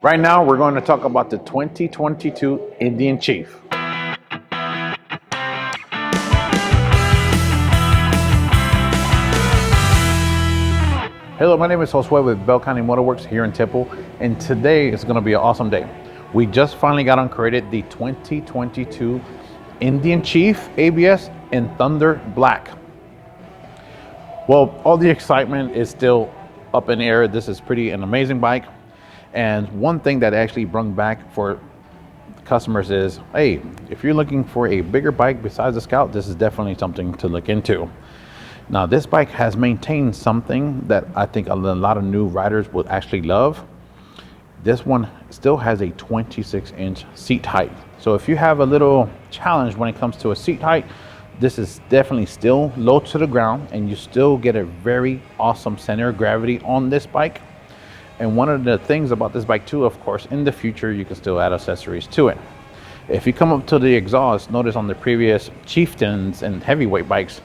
Right now, we're going to talk about the 2022 Indian Chief. Hello, my name is Josue with Bell County Motorworks here in Temple, and today is going to be an awesome day. We just finally got uncrated the 2022 Indian Chief ABS in Thunder Black. Well, all the excitement is still up in the air. This is an amazing bike. And one thing that actually brought back for customers is, hey, if you're looking for a bigger bike besides the Scout, this is definitely something to look into. Now, this bike has maintained something that I think a lot of new riders would actually love. This one still has a 26-inch seat height. So if you have a little challenge when it comes to a seat height, this is definitely still low to the ground, and you still get a very awesome center of gravity on this bike. And one of the things about this bike too, of course, in the future, you can still add accessories to it. If you come up to the exhaust, notice on the previous Chieftains and heavyweight bikes,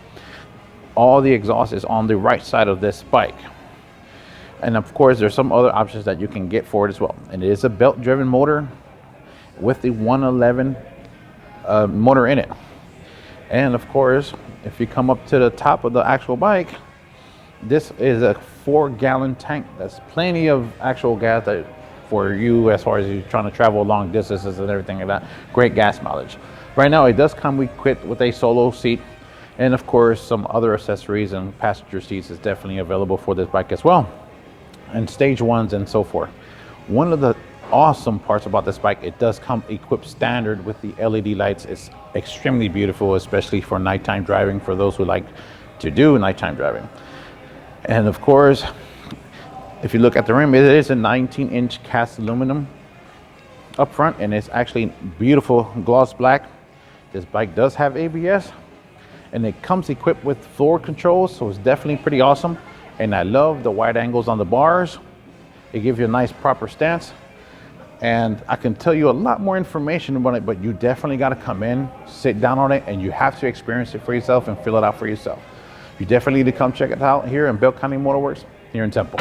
all the exhaust is on the right side of this bike. And of course, there's some other options that you can get for it as well. And it is a belt-driven motor with the 111 motor in it. And of course, if you come up to the top of the actual bike, this is a 4-gallon tank. That's plenty of actual gas for you as far as you're trying to travel long distances and everything like that. Great gas mileage. Right now, it does come equipped with a solo seat, and of course, some other accessories and passenger seats is definitely available for this bike as well, and stage ones and so forth. One of the awesome parts about this bike, it does come equipped standard with the LED lights. It's extremely beautiful, especially for nighttime driving, for those who like to do nighttime driving. And of course, if you look at the rim, it is a 19-inch cast aluminum up front, and it's actually beautiful gloss black. This bike does have ABS, and it comes equipped with floor controls, so it's definitely pretty awesome. And I love the wide angles on the bars. It gives you a nice proper stance. And I can tell you a lot more information about it, but you definitely got to come in, sit down on it, and you have to experience it for yourself and feel it out for yourself. You definitely need to come check it out here in Bell County Motorworks here in Temple.